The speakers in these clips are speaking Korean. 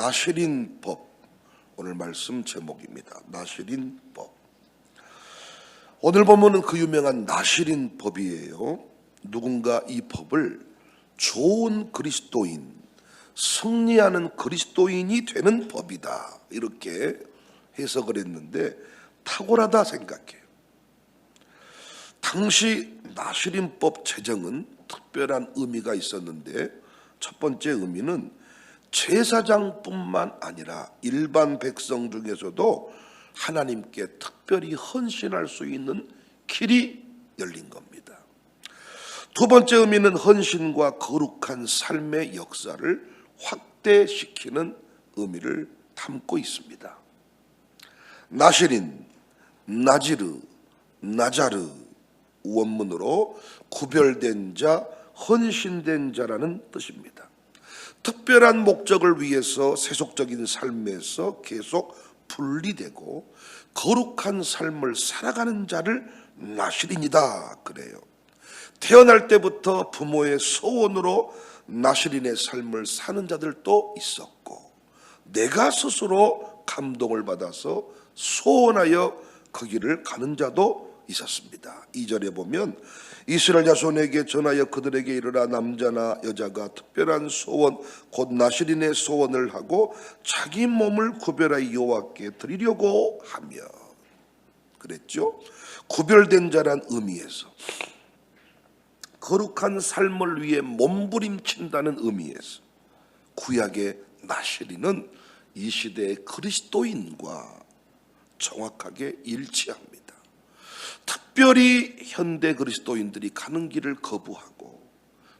나실인법, 오늘 말씀 제목입니다. 나실인법. 오늘 본문은 그 유명한 나실인법이에요. 누군가 이 법을 좋은 그리스도인, 승리하는 그리스도인이 되는 법이다, 이렇게 해석을 했는데 탁월하다 생각해요. 당시 나실인법 제정은 특별한 의미가 있었는데, 첫 번째 의미는 제사장뿐만 아니라 일반 백성 중에서도 하나님께 특별히 헌신할 수 있는 길이 열린 겁니다. 두 번째 의미는 헌신과 거룩한 삶의 역사를 확대시키는 의미를 담고 있습니다. 나실인, 나지르, 나자르, 원문으로 구별된 자, 헌신된 자라는 뜻입니다. 특별한 목적을 위해서 세속적인 삶에서 계속 분리되고 거룩한 삶을 살아가는 자를 나실인이다 그래요. 태어날 때부터 부모의 소원으로 나실인의 삶을 사는 자들도 있었고, 내가 스스로 감동을 받아서 소원하여 그 길을 가는 자도 있었습니다. 2절에 보면 이스라엘 자손에게 전하여 그들에게 이르라, 남자나 여자가 특별한 소원 곧 나실인의 소원을 하고 자기 몸을 구별하여 여호와께 드리려고 하며, 그랬죠. 구별된 자란 의미에서, 거룩한 삶을 위해 몸부림친다는 의미에서 구약의 나실인은 이 시대의 그리스도인과 정확하게 일치합니다. 특별히 현대 그리스도인들이 가는 길을 거부하고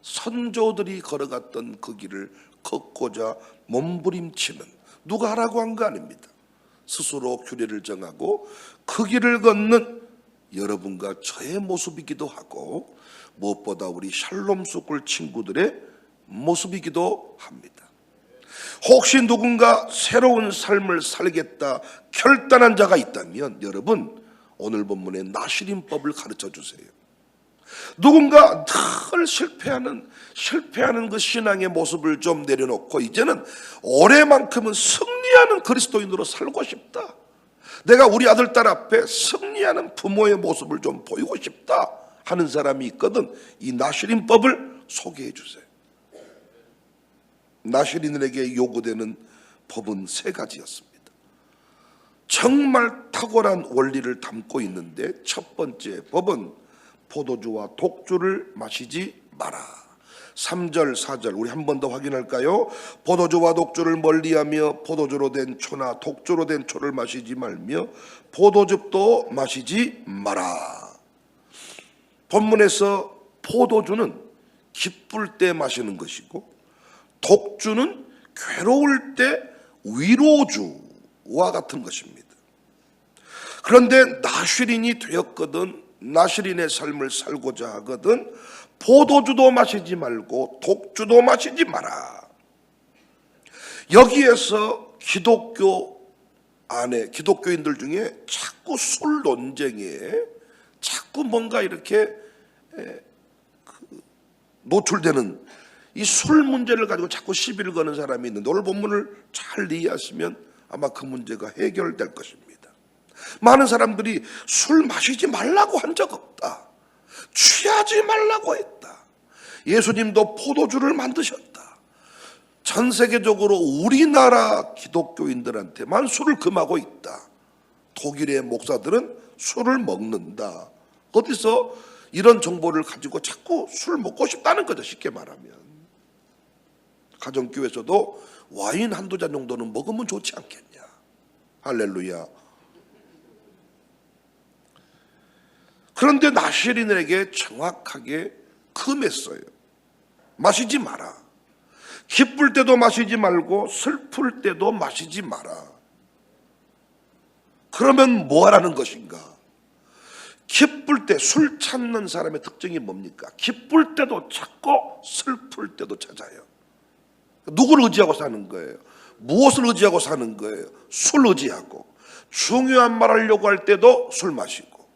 선조들이 걸어갔던 그 길을 걷고자 몸부림치는, 누가 하라고 한 거 아닙니다. 스스로 규례를 정하고 그 길을 걷는 여러분과 저의 모습이기도 하고, 무엇보다 우리 샬롬 스쿨 친구들의 모습이기도 합니다. 혹시 누군가 새로운 삶을 살겠다 결단한 자가 있다면 여러분, 오늘 본문의 나실인법을 가르쳐 주세요. 누군가 늘 실패하는 그 신앙의 모습을 좀 내려놓고 이제는 올해만큼은 승리하는 그리스도인으로 살고 싶다, 내가 우리 아들 딸 앞에 승리하는 부모의 모습을 좀 보이고 싶다 하는 사람이 있거든, 이 나실인법을 소개해 주세요. 나실인에게 요구되는 법은 세 가지였습니다. 정말 탁월한 원리를 담고 있는데, 첫 번째 법은 포도주와 독주를 마시지 마라. 3절 4절 우리 한 번 더 확인할까요? 포도주와 독주를 멀리하며 포도주로 된 초나 독주로 된 초를 마시지 말며 포도즙도 마시지 마라. 본문에서 포도주는 기쁠 때 마시는 것이고, 독주는 괴로울 때 위로주와 같은 것입니다. 그런데 나실인이 되었거든, 나실인의 삶을 살고자 하거든, 포도주도 마시지 말고 독주도 마시지 마라. 여기에서 기독교인들 중에 자꾸 술 논쟁에 자꾸 뭔가 이렇게 노출되는 이 술 문제를 가지고 자꾸 시비를 거는 사람이 있는데, 오늘 본문을 잘 이해하시면 아마 그 문제가 해결될 것입니다. 많은 사람들이 술 마시지 말라고 한 적 없다, 취하지 말라고 했다, 예수님도 포도주를 만드셨다, 전 세계적으로 우리나라 기독교인들한테만 술을 금하고 있다, 독일의 목사들은 술을 먹는다, 어디서 이런 정보를 가지고 자꾸 술 먹고 싶다는 거죠. 쉽게 말하면 가정교회에서도 와인 한두 잔 정도는 먹으면 좋지 않겠냐. 할렐루야. 그런데 나실인에게 정확하게 금했어요. 마시지 마라. 기쁠 때도 마시지 말고 슬플 때도 마시지 마라. 그러면 뭐 하라는 것인가? 기쁠 때, 술 찾는 사람의 특징이 뭡니까? 기쁠 때도 찾고 슬플 때도 찾아요. 누구를 의지하고 사는 거예요? 무엇을 의지하고 사는 거예요? 술 의지하고. 중요한 말 하려고 할 때도 술 마시고,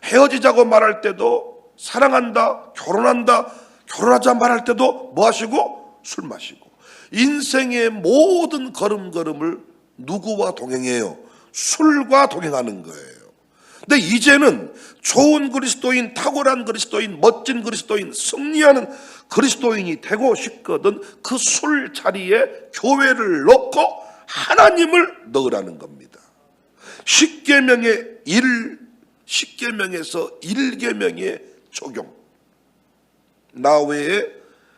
헤어지자고 말할 때도, 사랑한다, 결혼한다, 결혼하자 말할 때도 뭐 하시고? 술 마시고. 인생의 모든 걸음걸음을 누구와 동행해요? 술과 동행하는 거예요. 근데 이제는 좋은 그리스도인, 탁월한 그리스도인, 멋진 그리스도인, 승리하는 그리스도인이 되고 싶거든 그 술 자리에 교회를 넣고 하나님을 넣으라는 겁니다. 10계명의 10계명에서 1계명의 적용. 나 외에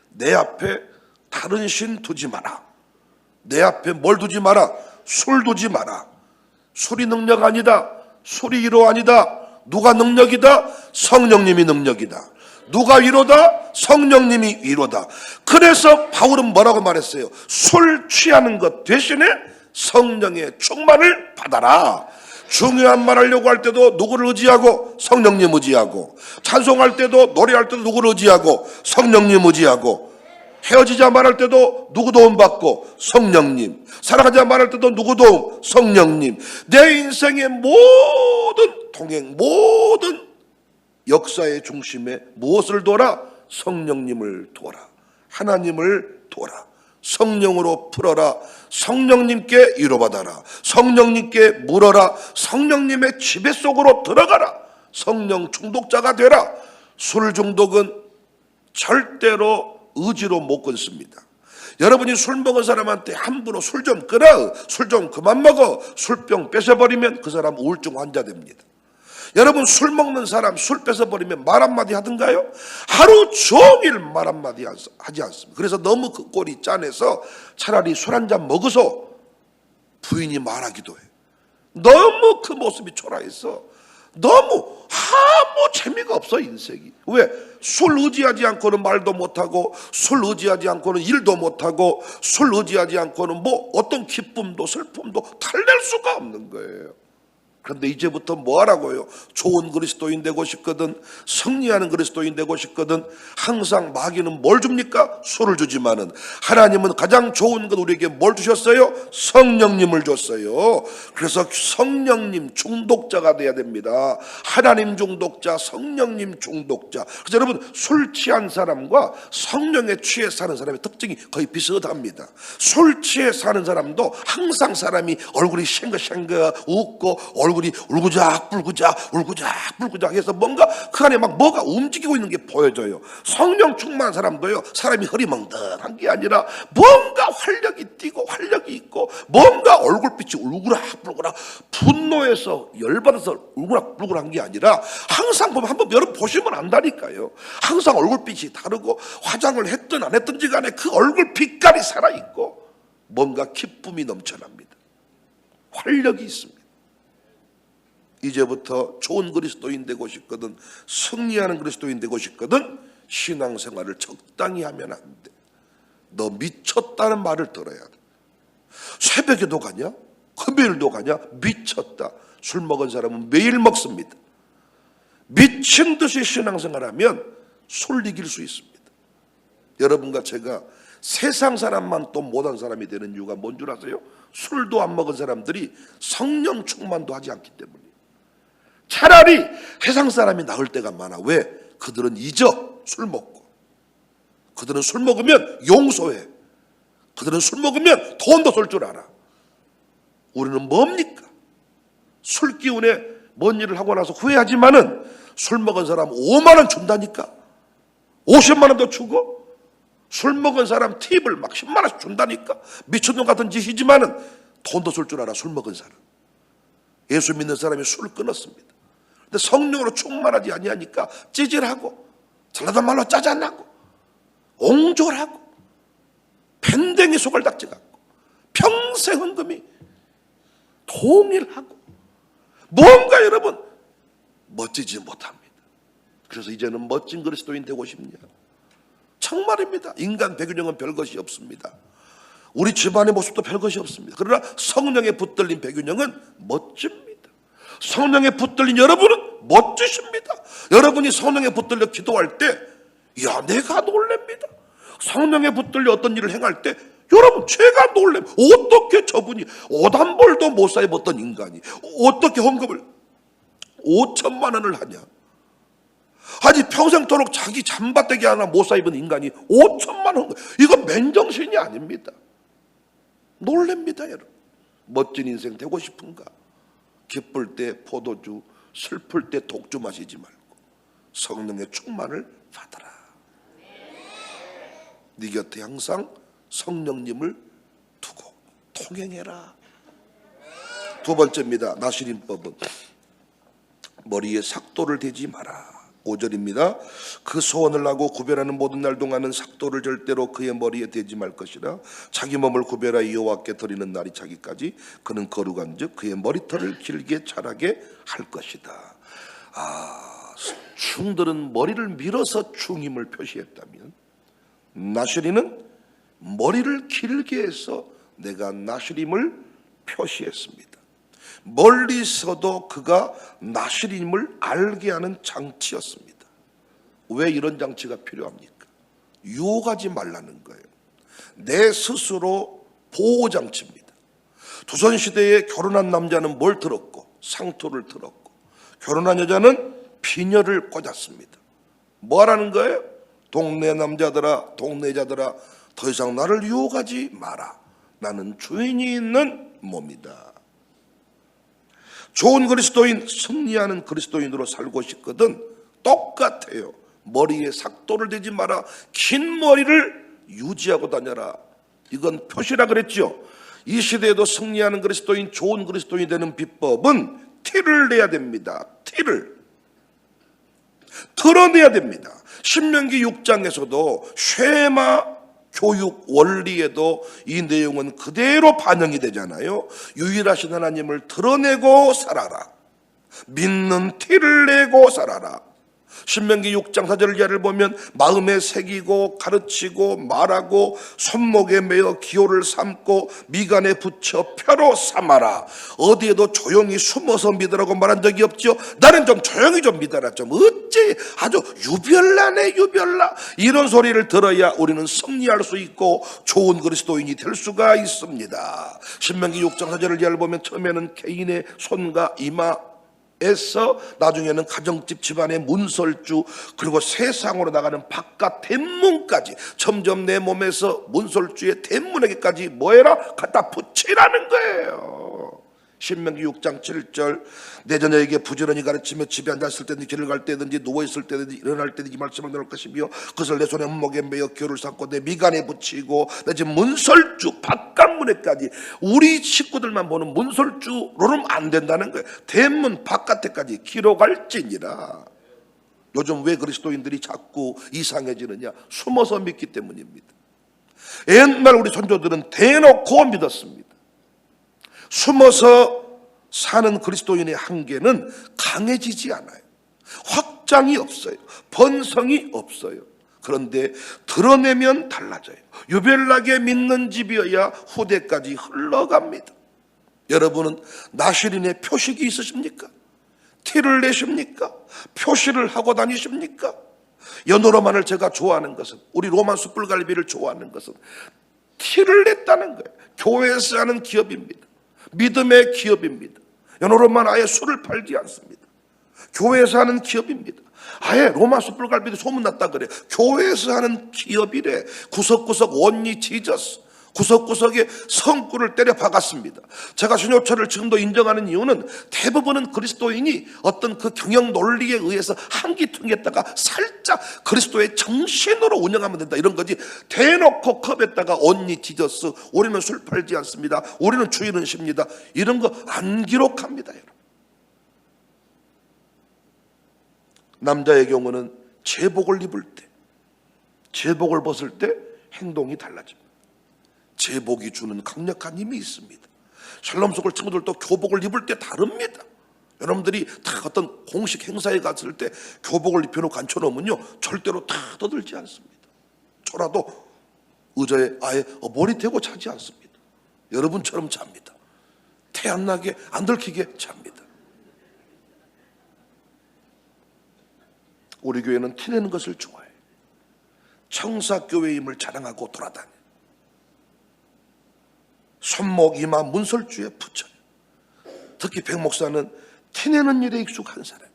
내 앞에 다른 신 두지 마라. 내 앞에 뭘 두지 마라? 술 두지 마라. 술이 능력 아니다. 술이 위로 아니다. 누가 능력이다? 성령님이 능력이다. 누가 위로다? 성령님이 위로다. 그래서 바울은 뭐라고 말했어요? 술 취하는 것 대신에 성령의 충만을 받아라. 중요한 말 하려고 할 때도 누구를 의지하고? 성령님 의지하고. 찬송할 때도, 노래할 때도 누구를 의지하고? 성령님 의지하고. 헤어지자 말할 때도 누구 도움 받고? 성령님. 사랑하자 말할 때도 누구 도움? 성령님. 내 인생의 모든 동행, 모든 역사의 중심에 무엇을 둬라? 성령님을 둬라. 하나님을 둬라. 성령으로 풀어라. 성령님께 위로받아라. 성령님께 물어라. 성령님의 지배 속으로 들어가라. 성령 중독자가 되라. 술 중독은 절대로 의지로 못 끊습니다. 여러분이 술 먹은 사람한테 함부로 술 좀 끊어, 술 좀 그만 먹어, 술병 뺏어버리면 그 사람 우울증 환자 됩니다. 여러분 술 먹는 사람 술 뺏어버리면 말 한마디 하던가요? 하루 종일 말 한마디 하지 않습니다. 그래서 너무 그 꼴이 짠해서 차라리 술 한잔 먹어서 부인이 말하기도 해. 너무 그 모습이 초라해서 너무 아무 재미가 없어 인생이. 왜? 술 의지하지 않고는 말도 못하고, 술 의지하지 않고는 일도 못하고, 술 의지하지 않고는 뭐 어떤 기쁨도 슬픔도 달랠 수가 없는 거예요. 그런데 이제부터 뭐 하라고요? 좋은 그리스도인 되고 싶거든, 승리하는 그리스도인 되고 싶거든, 항상 마귀는 뭘 줍니까? 술을 주지만은 하나님은 가장 좋은 것 우리에게 뭘 주셨어요? 성령님을 줬어요. 그래서 성령님 중독자가 돼야 됩니다. 하나님 중독자, 성령님 중독자. 그래서 여러분 술 취한 사람과 성령에 취해 사는 사람의 특징이 거의 비슷합니다. 술 취해 사는 사람도 항상 사람이 얼굴이 쉥거쉥거 웃고 얼굴이 울구작 해서 뭔가 그 안에 막 뭐가 움직이고 있는 게 보여져요. 성령 충만한 사람도요, 사람이 흐리멍텅한 게 아니라 뭔가 활력이 띠고 활력이 있고 뭔가 얼굴빛이 울그락불그락 분노해서 열받아서 울그락불그락한 게 아니라 항상 보면 한번 여러분 보시면 안다니까요. 항상 얼굴빛이 다르고 화장을 했든 안 했든지 간에 그 얼굴 빛깔이 살아있고 뭔가 기쁨이 넘쳐납니다. 활력이 있습니다. 이제부터 좋은 그리스도인 되고 싶거든, 승리하는 그리스도인 되고 싶거든, 신앙생활을 적당히 하면 안 돼. 너 미쳤다는 말을 들어야 돼. 새벽에도 가냐? 금요일도 가냐? 미쳤다. 술 먹은 사람은 매일 먹습니다. 미친 듯이 신앙생활하면 술 이길 수 있습니다. 여러분과 제가 세상 사람만 또 못한 사람이 되는 이유가 뭔 줄 아세요? 술도 안 먹은 사람들이 성령 충만도 하지 않기 때문이에요. 차라리 세상 사람이 나을 때가 많아. 왜? 그들은 잊어. 술 먹고. 그들은 술 먹으면 용서해. 그들은 술 먹으면 돈도 쓸 줄 알아. 우리는 뭡니까? 술 기운에 뭔 일을 하고 나서 후회하지만은 술 먹은 사람 5만 원 준다니까. 50만 원도 주고, 술 먹은 사람 팁을 막 10만 원씩 준다니까. 미친놈 같은 짓이지만은 돈도 쓸 줄 알아. 술 먹은 사람. 예수 믿는 사람이 술을 끊었습니다. 근데 성령으로 충만하지 아니하니까 찌질하고 잘나단 말로 짜증나고 옹졸하고 밴댕이 소갈딱지 같고 평생 헌금이 동일하고 뭔가 여러분 멋지지 못합니다. 그래서 이제는 멋진 그리스도인 되고 싶냐? 정말입니다. 인간 배균형은 별것이 없습니다. 우리 집안의 모습도 별것이 없습니다. 그러나 성령에 붙들린 배균형은 멋집니다. 성령에 붙들린 여러분은 멋지십니다. 여러분이 성령에 붙들려 기도할 때, 야, 내가 놀랍니다. 성령에 붙들려 어떤 일을 행할 때, 여러분, 제가 놀랍니다. 어떻게 저분이 5단벌도 못 사입었던 인간이 어떻게 헌금을 5천만 원을 하냐? 아니 평생토록 자기 잠바떼기 하나 못 사입은 인간이 5천만 원, 이거 맨정신이 아닙니다. 놀랍니다, 여러분. 멋진 인생 되고 싶은가? 기쁠 때 포도주, 슬플 때 독주 마시지 말고 성령의 충만을 받아라. 네 곁에 항상 성령님을 두고 통행해라. 두 번째입니다. 나시린법은 머리에 삭도를 대지 마라. 5절입니다. 그 소원을 하고 구별하는 모든 날 동안은 삭도를 절대로 그의 머리에 대지 말 것이라. 자기 몸을 구별하여 여호와께 드리는 날이 차기까지 그는 거룩한즉 그의 머리털을 길게 자라게 할 것이다. 중들은 머리를 밀어서 중임을 표시했다면 나시린은 머리를 길게 해서 내가 나시림을 표시했습니다. 멀리서도 그가 나시림을 알게 하는 장치였습니다. 왜 이런 장치가 필요합니까? 유혹하지 말라는 거예요. 내 스스로 보호장치입니다. 조선시대에 결혼한 남자는 뭘 들었고 상토를 들었고 결혼한 여자는 비녀를 꽂았습니다. 뭐 하라는 거예요? 동네 남자들아 동네 여자들아 더 이상 나를 유혹하지 마라. 나는 주인이 있는 몸이다. 좋은 그리스도인, 승리하는 그리스도인으로 살고 싶거든 똑같아요. 머리에 삭도를 대지 마라. 긴 머리를 유지하고 다녀라. 이건 표시라 그랬죠. 이 시대에도 승리하는 그리스도인, 좋은 그리스도인이 되는 비법은 티를 내야 됩니다. 티를 드러내야 됩니다. 신명기 6장에서도 쉐마 교육 원리에도 이 내용은 그대로 반영이 되잖아요. 유일하신 하나님을 드러내고 살아라. 믿는 티를 내고 살아라. 신명기 6장 4절 이하를 보면 마음에 새기고 가르치고 말하고 손목에 매어 기호를 삼고 미간에 붙여 표로 삼아라. 어디에도 조용히 숨어서 믿으라고 말한 적이 없죠. 나는 좀 조용히 좀 믿어라. 좀 어째 아주 유별나네 유별나. 이런 소리를 들어야 우리는 승리할 수 있고 좋은 그리스도인이 될 수가 있습니다. 신명기 6장 4절을 이하를 보면 처음에는 개인의 손과 이마 에서 나중에는 가정집 집안의 문설주 그리고 세상으로 나가는 바깥 대문까지 점점 내 몸에서 문설주의 대문에게까지 뭐해라? 갖다 붙이라는 거예요. 신명기 6장 7절 내 자녀에게 부지런히 가르치며 집에 앉았을 때든지 길을 갈 때든지 누워있을 때든지 일어날 때든지 이 말씀을 나눌 것이며 그것을 내 손에 목에 매어 기호를 삼고 내 미간에 붙이고 내 집 문설주 바깥문에까지 우리 식구들만 보는 문설주로는 안 된다는 거예요. 대문 바깥에까지 기록할지니라. 요즘 왜 그리스도인들이 자꾸 이상해지느냐? 숨어서 믿기 때문입니다. 옛날 우리 선조들은 대놓고 믿었습니다. 숨어서 사는 그리스도인의 한계는 강해지지 않아요. 확장이 없어요. 번성이 없어요. 그런데 드러내면 달라져요. 유별나게 믿는 집이어야 후대까지 흘러갑니다. 여러분은 나시린의 표식이 있으십니까? 티를 내십니까? 표시를 하고 다니십니까? 연어로만을 제가 좋아하는 것은, 우리 로만 숯불갈비를 좋아하는 것은 티를 냈다는 거예요. 교회에서 하는 기업입니다. 믿음의 기업입니다. 연어로만 아예 술을 팔지 않습니다. 교회에서 하는 기업입니다. 아예 로마 숯불갈비도 소문났다 그래. 교회에서 하는 기업이래. 구석구석 온리 지저스, 구석구석에 성구를 때려 박았습니다. 제가 신효철을 지금도 인정하는 이유는 대부분은 그리스도인이 어떤 그 경영 논리에 의해서 한기퉁했다가 살짝 그리스도의 정신으로 운영하면 된다 이런 거지, 대놓고 컵에다가 온리 지저스, 우리는 술 팔지 않습니다, 우리는 주일은 쉽니다, 이런 거 안 기록합니다. 여러분, 남자의 경우는 제복을 입을 때, 제복을 벗을 때 행동이 달라집니다. 제복이 주는 강력한 힘이 있습니다. 샬롬 속을 친구들도 교복을 입을 때 다릅니다. 여러분들이 다 어떤 공식 행사에 갔을 때 교복을 입혀놓고 앉혀놓으면요 절대로 다 떠들지 않습니다. 저라도 의자에 아예 머리 대고 자지 않습니다. 여러분처럼 잡니다. 태 안 나게 안 들키게 잡니다. 우리 교회는 티내는 것을 좋아해요. 청사교회임을 자랑하고 돌아다녀. 손목, 이마, 문설주에 붙여요. 특히 백 목사는 티내는 일에 익숙한 사람.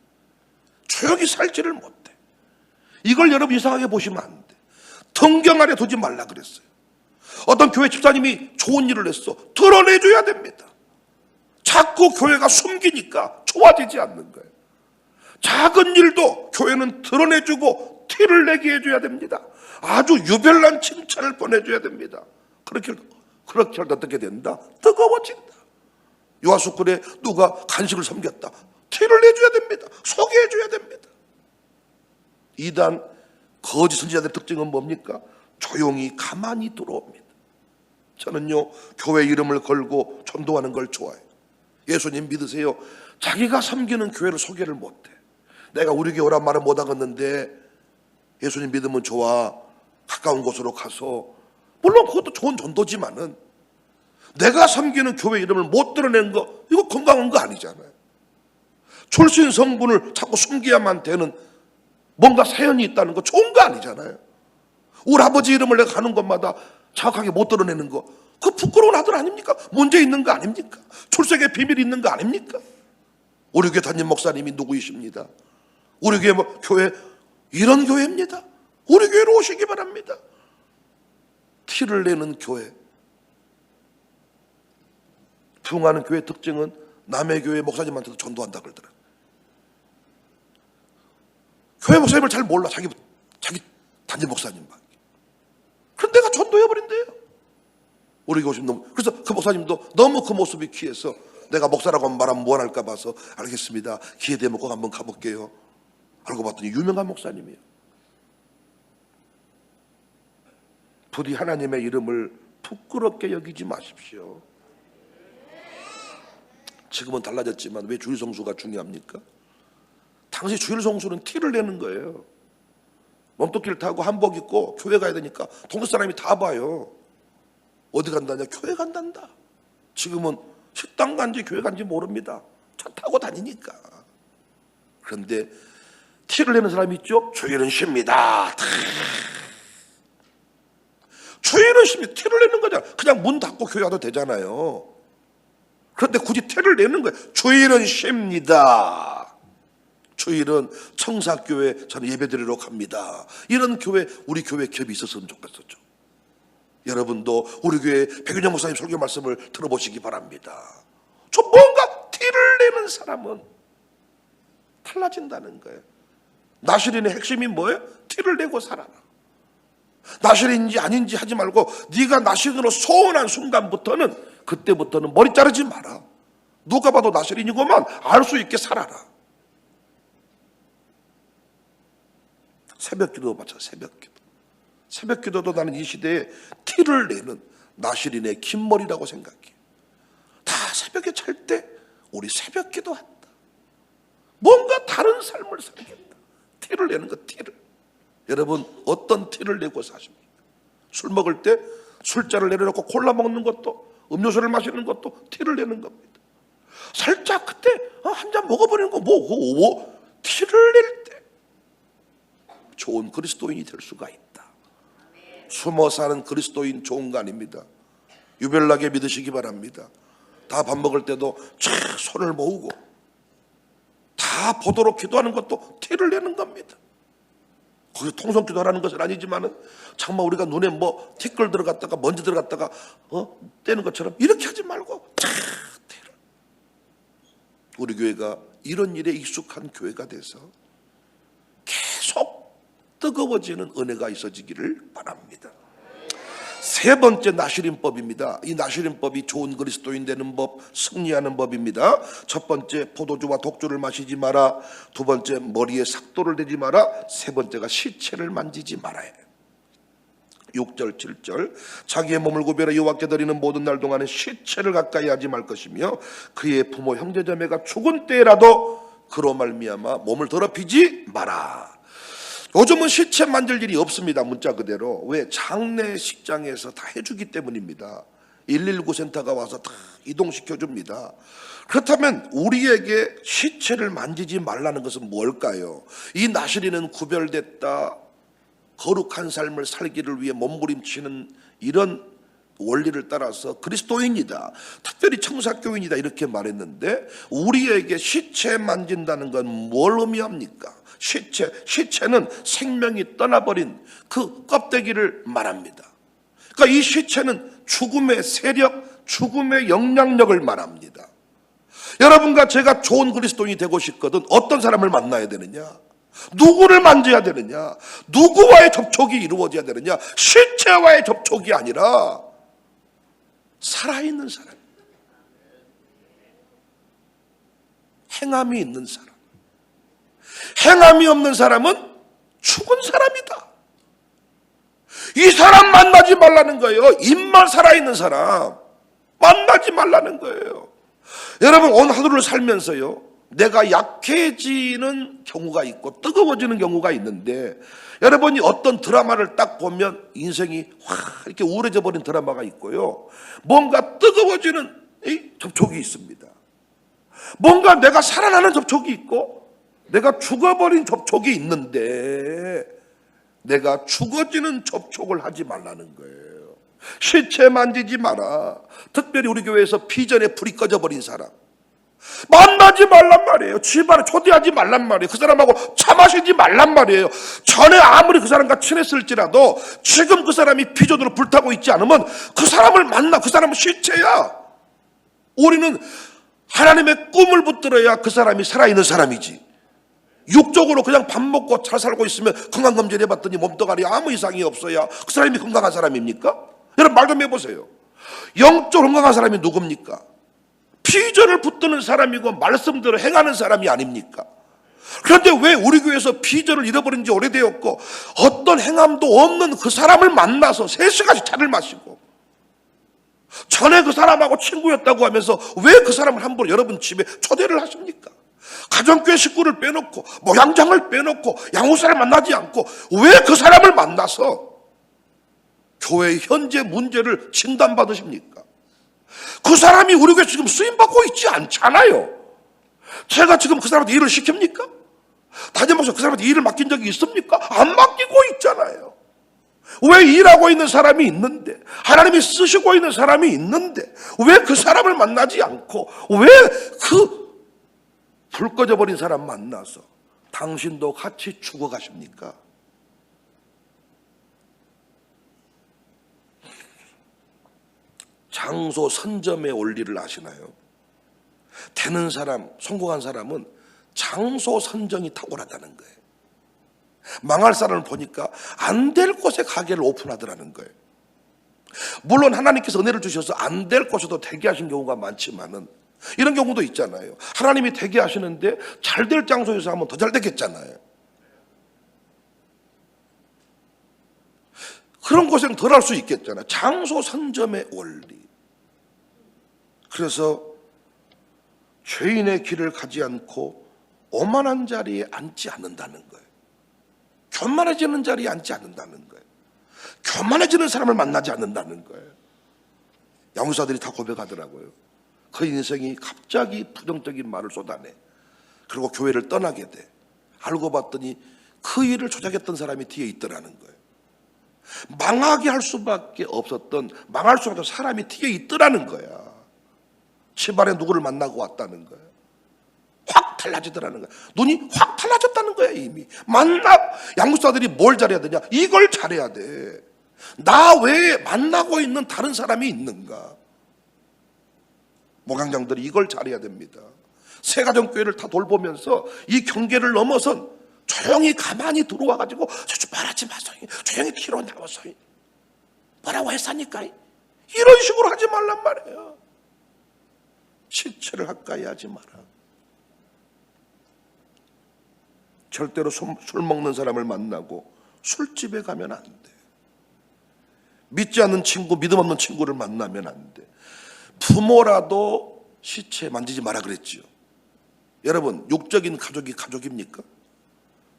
조용히 살지를 못해. 이걸 여러분 이상하게 보시면 안 돼. 등경 아래 두지 말라 그랬어요. 어떤 교회 집사님이 좋은 일을 했어. 드러내줘야 됩니다. 자꾸 교회가 숨기니까 좋아지지 않는 거예요. 작은 일도 교회는 드러내주고 티를 내게 해줘야 됩니다. 아주 유별난 칭찬을 보내줘야 됩니다. 그렇게 할 때 어떻게 된다? 뜨거워진다. 요하스쿨에 누가 간식을 섬겼다. 티를 내줘야 됩니다. 소개해줘야 됩니다. 이단 거짓 선지자들의 특징은 뭡니까? 조용히 가만히 들어옵니다. 저는요, 교회 이름을 걸고 전도하는 걸 좋아해요. 예수님 믿으세요. 자기가 섬기는 교회를 소개를 못해. 내가 우리 교회 오란 말을 못 하겠는데 예수님 믿으면 좋아. 가까운 곳으로 가서, 물론 그것도 좋은 전도지만은 내가 섬기는 교회 이름을 못 드러낸 거, 이거 건강한 거 아니잖아요. 출신 성분을 자꾸 숨겨야만 되는 뭔가 사연이 있다는 거 좋은 거 아니잖아요. 우리 아버지 이름을 내가 가는 곳마다 정확하게 못 드러내는 거, 그 부끄러운 아들 아닙니까? 문제 있는 거 아닙니까? 출생의 비밀이 있는 거 아닙니까? 우리 교회 담임 목사님이 누구이십니다. 우리 교회 이런 교회입니다. 우리 교회로 오시기 바랍니다. 티를 내는 교회, 부흥하는 교회 특징은 남의 교회 목사님한테도 전도한다 그러더라고요. 교회 목사님을 잘 몰라. 자기 담임 목사님만. 그런데 내가 전도해버린대요. 우리 교회 오시면 그래서 그 목사님도 너무 그 모습이 귀해서 내가 목사라고 말하면 무안할까 봐서 알겠습니다. 기회 되면 꼭 한번 가볼게요. 알고 봤더니 유명한 목사님이에요. 부디 하나님의 이름을 부끄럽게 여기지 마십시오. 지금은 달라졌지만 왜 주일 성수가 중요합니까? 당시 주일 성수는 티를 내는 거예요. 몸뚱기를 타고 한복 입고 교회 가야 되니까 동네 사람이 다 봐요. 어디 간다냐? 교회 간단다. 지금은 식당 간지 교회 간지 모릅니다. 차 타고 다니니까. 그런데 티를 내는 사람이 있죠? 주일은 쉽니다. 주일은 쉽니다. 티를 내는 거잖아. 그냥 문 닫고 교회 가도 되잖아요. 그런데 굳이 티를 내는 거예요. 주일은 쉽니다. 주일은 청사교회 저는 예배드리러 갑니다. 이런 교회, 우리 교회 기업이 있었으면 좋겠었죠. 여러분도 우리 교회 백윤영 목사님 설교 말씀을 들어보시기 바랍니다. 저 뭔가 티를 내는 사람은 달라진다는 거예요. 나실인의 핵심이 뭐예요? 티를 내고 살아라. 나실인지 아닌지 하지 말고 네가 나실인으로 소원한 순간부터는, 그때부터는 머리 자르지 마라. 누가 봐도 나실인이고만 알 수 있게 살아라. 새벽기도 마찬가지. 새벽기도도 나는 이 시대에 티를 내는 나실인의 긴 머리라고 생각해. 다 새벽에 잘 때 우리 새벽기도 한다. 뭔가 다른 삶을 살겠다. 티를 내는 거, 티를. 여러분 어떤 티를 내고 사십니까? 술 먹을 때 술자를 내려놓고 콜라 먹는 것도, 음료수를 마시는 것도 티를 내는 겁니다. 살짝 그때 한 잔 먹어버리는 거 티를 낼 때 좋은 그리스도인이 될 수가 있다. 숨어 사는 그리스도인 좋은 거 아닙니다. 유별나게 믿으시기 바랍니다. 다 밥 먹을 때도 촤 손을 모으고 다 보도록 기도하는 것도 티를 내는 겁니다. 거기서 통성 기도하라는 것은 아니지만은 정말 우리가 눈에 뭐 티끌 들어갔다가 먼지 들어갔다가 떼는 것처럼 이렇게 하지 말고 티를. 우리 교회가 이런 일에 익숙한 교회가 돼서 계속 뜨거워지는 은혜가 있어지기를 바랍니다. 세 번째 나실인법입니다. 이 나실인법이 좋은 그리스도인 되는 법, 승리하는 법입니다. 첫 번째, 포도주와 독주를 마시지 마라. 두 번째, 머리에 삭도를 대지 마라. 세 번째가 시체를 만지지 말아야 해요. 6절 7절 자기의 몸을 구별해 여호와께 드리는 모든 날 동안에 시체를 가까이 하지 말 것이며 그의 부모 형제자매가 죽은 때라도 그로 말미암아 몸을 더럽히지 마라. 요즘은 시체 만질 일이 없습니다. 문자 그대로. 왜? 장례식장에서 다 해주기 때문입니다. 119 센터가 와서 다 이동시켜줍니다. 그렇다면 우리에게 시체를 만지지 말라는 것은 뭘까요? 이 나실인은 구별됐다, 거룩한 삶을 살기를 위해 몸부림치는 이런 원리를 따라서 그리스도인이다, 특별히 청사교인이다 이렇게 말했는데, 우리에게 시체 만진다는 건 뭘 의미합니까? 시체는 생명이 떠나버린 그 껍데기를 말합니다. 그러니까 이 시체는 죽음의 세력, 죽음의 영향력을 말합니다. 여러분과 제가 좋은 그리스도인이 되고 싶거든 어떤 사람을 만나야 되느냐? 누구를 만져야 되느냐? 누구와의 접촉이 이루어져야 되느냐? 시체와의 접촉이 아니라 살아있는 사람, 행함이 있는 사람. 행함이 없는 사람은 죽은 사람이다. 이 사람 만나지 말라는 거예요. 입만 살아있는 사람 만나지 말라는 거예요. 여러분 오늘 하루를 살면서요, 내가 약해지는 경우가 있고 뜨거워지는 경우가 있는데, 여러분이 어떤 드라마를 딱 보면 인생이 확 이렇게 우울해져 버린 드라마가 있고요, 뭔가 뜨거워지는 이 접촉이 있습니다. 뭔가 내가 살아나는 접촉이 있고 내가 죽어버린 접촉이 있는데, 내가 죽어지는 접촉을 하지 말라는 거예요. 시체 만지지 마라. 특별히 우리 교회에서 비전에 불이 꺼져버린 사람 만나지 말란 말이에요. 집안에 초대하지 말란 말이에요. 그 사람하고 차 마시지 말란 말이에요. 전에 아무리 그 사람과 친했을지라도 지금 그 사람이 비전으로 불타고 있지 않으면 그 사람을 만나. 그 사람은 시체야. 우리는 하나님의 꿈을 붙들어야 그 사람이 살아있는 사람이지, 육적으로 그냥 밥 먹고 잘 살고 있으면 건강검진 해봤더니 몸뚱아리 아무 이상이 없어야 그 사람이 건강한 사람입니까? 여러분 말 좀 해보세요. 영적으로 건강한 사람이 누굽니까? 비전을 붙드는 사람이고 말씀대로 행하는 사람이 아닙니까? 그런데 왜 우리 교회에서 비전을 잃어버린 지 오래되었고 어떤 행함도 없는 그 사람을 만나서 3시간씩 차를 마시고, 전에 그 사람하고 친구였다고 하면서 왜 그 사람을 함부로 여러분 집에 초대를 하십니까? 가정교회 식구를 빼놓고 모양장을 빼놓고 양호사를 만나지 않고 왜 그 사람을 만나서 교회의 현재 문제를 진단받으십니까? 그 사람이 우리 교회 지금 쓰임받고 있지 않잖아요. 제가 지금 그 사람한테 일을 시킵니까? 다니면서 그 사람한테 일을 맡긴 적이 있습니까? 안 맡기고 있잖아요. 왜 일하고 있는 사람이 있는데, 하나님이 쓰시고 있는 사람이 있는데 왜 그 사람을 만나지 않고 왜 그 불 꺼져버린 사람 만나서 당신도 같이 죽어가십니까? 장소 선점의 원리를 아시나요? 되는 사람, 성공한 사람은 장소 선정이 탁월하다는 거예요. 망할 사람을 보니까 안 될 곳에 가게를 오픈하더라는 거예요. 물론 하나님께서 은혜를 주셔서 안 될 곳에도 되게 하신 경우가 많지만은 이런 경우도 있잖아요. 하나님이 되게 하시는데 잘 될 장소에서 하면 더 잘 되겠잖아요. 그런 고생 덜 할 수 있겠잖아요. 장소 선점의 원리. 그래서 죄인의 길을 가지 않고 오만한 자리에 앉지 않는다는 거예요. 교만해지는 자리에 앉지 않는다는 거예요. 교만해지는 사람을 만나지 않는다는 거예요. 양육사들이 다 고백하더라고요. 그 인생이 갑자기 부정적인 말을 쏟아내. 그리고 교회를 떠나게 돼. 알고 봤더니 그 일을 조작했던 사람이 뒤에 있더라는 거예요. 망하게 할 수밖에 없었던, 망할 수 없던 사람이 뒤에 있더라는 거야. 집안에 누구를 만나고 왔다는 거예요. 확 달라지더라는 거야. 눈이 확 달라졌다는 거야. 이미 양육사들이 뭘 잘해야 되냐? 이걸 잘해야 돼. 나 외에 만나고 있는 다른 사람이 있는가? 목양장들이 이걸 잘해야 됩니다. 새가정교회를 다 돌보면서 이 경계를 넘어선 조용히 가만히 들어와가지고 저쪽 말하지 마소이, 조용히 뒤로 나와소이, 뭐라고 했사니까, 이런 식으로 하지 말란 말이에요. 시체를 가까이 하지 마라. 절대로 술 먹는 사람을 만나고 술집에 가면 안 돼. 믿지 않는 친구, 믿음 없는 친구를 만나면 안 돼. 부모라도 시체 만지지 마라 그랬지요. 여러분, 육적인 가족이 가족입니까?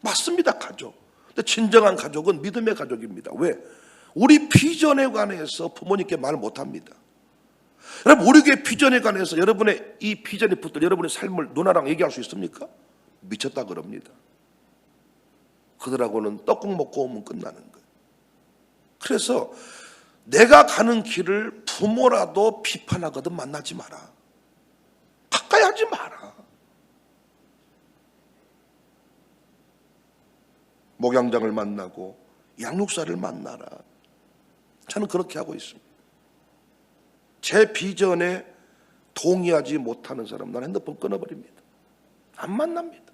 맞습니다, 가족. 근데 진정한 가족은 믿음의 가족입니다. 왜? 우리 비전에 관해서 부모님께 말 못합니다. 여러분, 우리 교회 비전에 관해서 여러분의 이 비전에 붙들 여러분의 삶을 누나랑 얘기할 수 있습니까? 미쳤다 그럽니다. 그들하고는 떡국 먹고 오면 끝나는 거예요. 그래서 내가 가는 길을 부모라도 비판하거든 만나지 마라. 가까이 하지 마라. 목양장을 만나고 양육사를 만나라. 저는 그렇게 하고 있습니다. 제 비전에 동의하지 못하는 사람 난 핸드폰 끊어버립니다. 안 만납니다.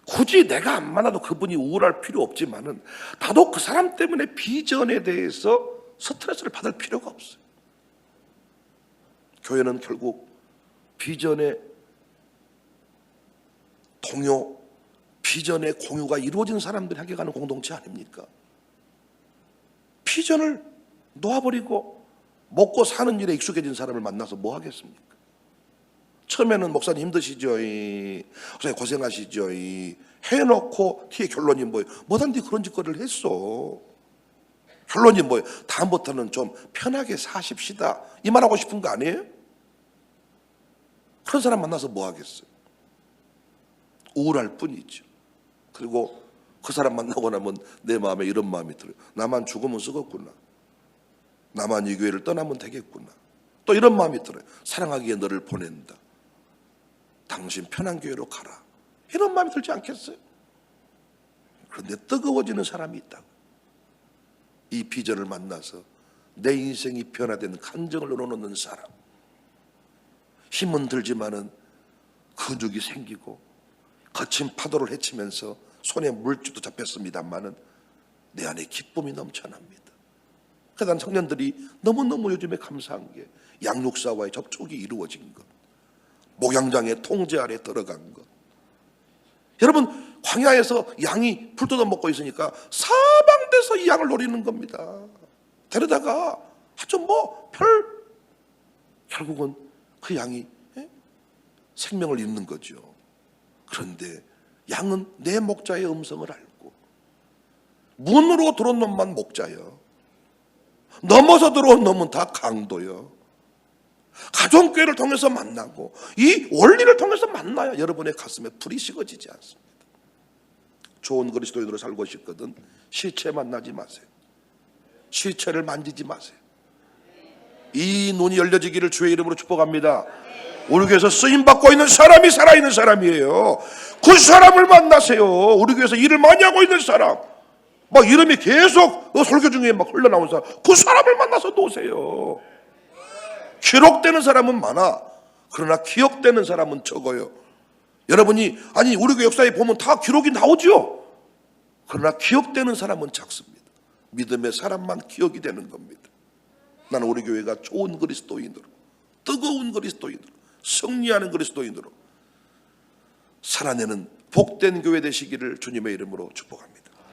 굳이 내가 안 만나도 그분이 우울할 필요 없지만은 나도 그 사람 때문에 비전에 대해서 스트레스를 받을 필요가 없어요. 교회는 결국 비전의 동요, 비전의 공유가 이루어진 사람들이 함께 가는 공동체 아닙니까? 비전을 놓아버리고 먹고 사는 일에 익숙해진 사람을 만나서 뭐 하겠습니까? 처음에는 목사님 힘드시죠? 목사님 고생하시죠? 해놓고 뒤에 결론이 뭐예요? 뭐든지 그런 짓거리를 했어. 결론이 뭐예요? 다음부터는 좀 편하게 사십시다. 이 말하고 싶은 거 아니에요? 그런 사람 만나서 뭐 하겠어요? 우울할 뿐이죠. 그리고 그 사람 만나고 나면 내 마음에 이런 마음이 들어요. 나만 죽으면 쓰겠구나. 나만 이 교회를 떠나면 되겠구나. 또 이런 마음이 들어요. 사랑하기에 너를 보낸다. 당신 편한 교회로 가라. 이런 마음이 들지 않겠어요? 그런데 뜨거워지는 사람이 있다고. 이 비전을 만나서 내 인생이 변화된 간증을 넣어놓는 사람. 힘은 들지만은 근육이 생기고 거친 파도를 헤치면서 손에 물집도 잡혔습니다만은 내 안에 기쁨이 넘쳐납니다. 그래서 청년들이 너무너무 요즘에 감사한 게 양육사와의 접촉이 이루어진 것, 목양장의 통제 아래 들어간 것. 여러분, 광야에서 양이 풀 뜯어 먹고 있으니까 사방돼서 이 양을 노리는 겁니다. 데려다가 아주 결국은 그 양이 생명을 잃는 거죠. 그런데 양은 내 목자의 음성을 알고 문으로 들어온 놈만 목자요. 넘어서 들어온 놈은 다 강도요. 가정교회를 통해서 만나고 이 원리를 통해서 만나야 여러분의 가슴에 불이 식어지지 않습니다. 좋은 그리스도인으로 살고 싶거든 시체 만나지 마세요. 시체를 만지지 마세요. 이 눈이 열려지기를 주의 이름으로 축복합니다. 우리 교회에서 쓰임받고 있는 사람이 살아있는 사람이에요. 그 사람을 만나세요. 우리 교회에서 일을 많이 하고 있는 사람, 막 이름이 계속 설교 중에 막 흘러나온 사람, 그 사람을 만나서 노세요. 기록되는 사람은 많아. 그러나 기억되는 사람은 적어요. 여러분이 우리 교회 역사에 보면 다 기록이 나오죠. 그러나 기억되는 사람은 작습니다. 믿음의 사람만 기억이 되는 겁니다. 나는 우리 교회가 좋은 그리스도인으로, 뜨거운 그리스도인으로, 승리하는 그리스도인으로 살아내는 복된 교회 되시기를 주님의 이름으로 축복합니다.